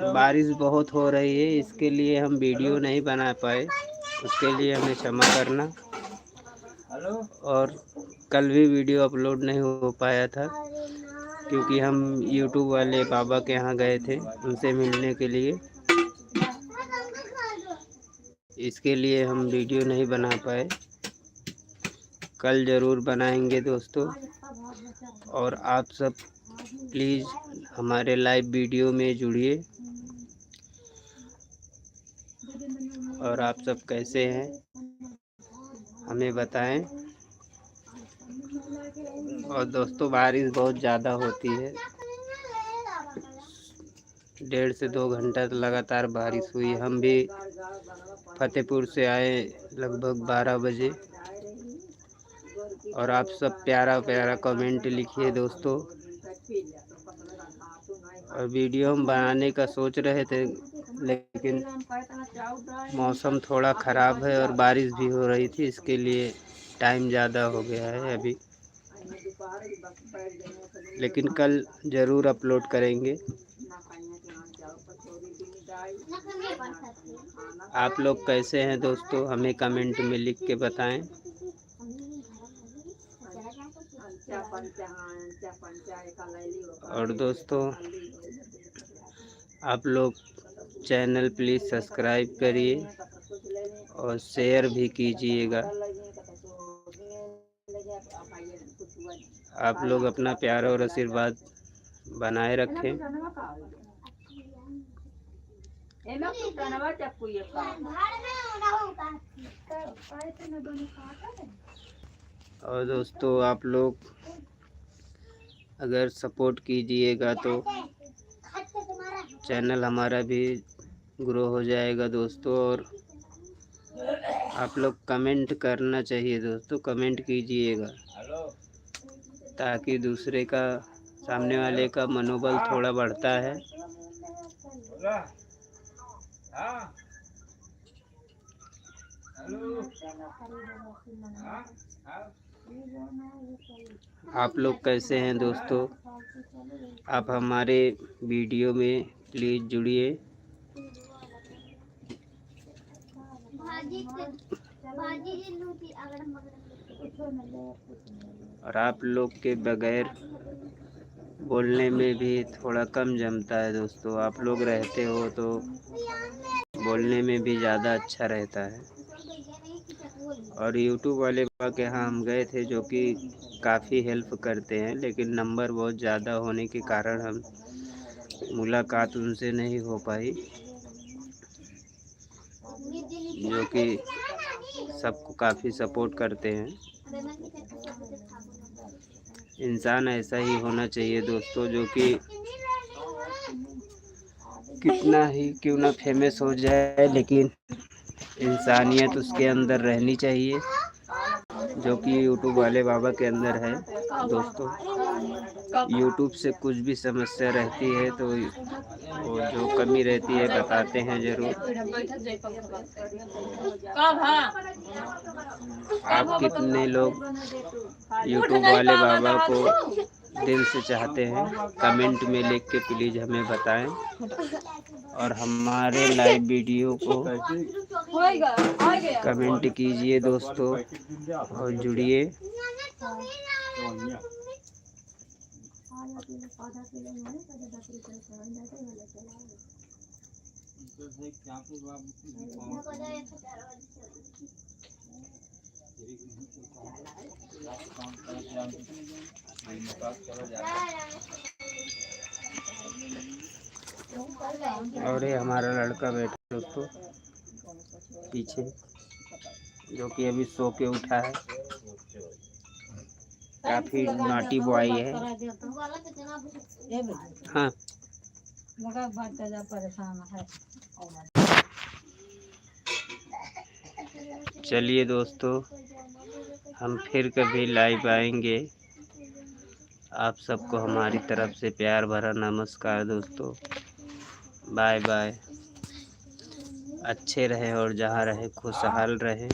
बारिश बहुत हो रही है, इसके लिए हम वीडियो नहीं बना पाए, उसके लिए हमें क्षमा करना। और कल भी वीडियो अपलोड नहीं हो पाया था क्योंकि हम यूट्यूब वाले बाबा के यहाँ गए थे उनसे मिलने के लिए, इसके लिए हम वीडियो नहीं बना पाए। कल ज़रूर बनाएंगे दोस्तों। और आप सब प्लीज़ हमारे लाइव वीडियो में जुड़िए। और आप सब कैसे हैं हमें बताएं। और दोस्तों बारिश बहुत ज़्यादा होती है, 1.5 से 2 घंटा लगातार बारिश हुई। हम भी फतेहपुर से आए लगभग 12 बजे। और आप सब प्यारा प्यारा कमेंट लिखिए दोस्तों। और वीडियो हम बनाने का सोच रहे थे लेकिन मौसम थोड़ा ख़राब है और बारिश भी हो रही थी, इसके लिए टाइम ज़्यादा हो गया है अभी। लेकिन कल ज़रूर अपलोड करेंगे। आप लोग कैसे हैं दोस्तों, हमें कमेंट में लिख के बताएं। और दोस्तों आप लोग चैनल प्लीज़ सब्सक्राइब करिए और शेयर भी कीजिएगा। आप लोग अपना प्यार और आशीर्वाद बनाए रखें। और दोस्तों आप लोग अगर सपोर्ट कीजिएगा तो चैनल हमारा भी ग्रो हो जाएगा दोस्तों। और आप लोग कमेंट करना चाहिए दोस्तों, कमेंट कीजिएगा ताकि दूसरे का, सामने वाले का मनोबल थोड़ा बढ़ता है। आप लोग कैसे हैं दोस्तों, आप हमारे वीडियो में प्लीज़ जुड़िए। और आप लोग के बगैर बोलने में भी थोड़ा कम जमता है दोस्तों, आप लोग रहते हो तो बोलने में भी ज़्यादा अच्छा रहता है। और यूट्यूब वाले बाबा के यहाँ हम गए थे जो कि काफ़ी हेल्प करते हैं, लेकिन नंबर बहुत ज़्यादा होने के कारण हम मुलाकात उनसे नहीं हो पाई, जो कि सबको काफ़ी सपोर्ट करते हैं। इंसान ऐसा ही होना चाहिए दोस्तों, जो कि कितना ही क्यों ना फेमस हो जाए लेकिन इंसानियत उसके अंदर रहनी चाहिए, जो कि यूट्यूब वाले बाबा के अंदर है दोस्तों। यूट्यूब से कुछ भी समस्या रहती है तो वो जो कमी रहती है बताते हैं ज़रूर। आप कितने लोग यूट्यूब वाले बाबा को दिल से चाहते हैं कमेंट में लिख के प्लीज़ हमें बताएं। और हमारे लाइव वीडियो को कमेंट कीजिए दोस्तों और जुड़िए। और ये हमारा लड़का बैठा दोस्तों पीछे, जो कि अभी सो के उठा है, काफी नॉटी बॉय है। हाँ चलिए दोस्तों, हम फिर कभी लाइव आएंगे। आप सबको हमारी तरफ से प्यार भरा नमस्कार दोस्तों। Bye bye. अच्छे रहे और जहाँ रहे खुशहाल रहे।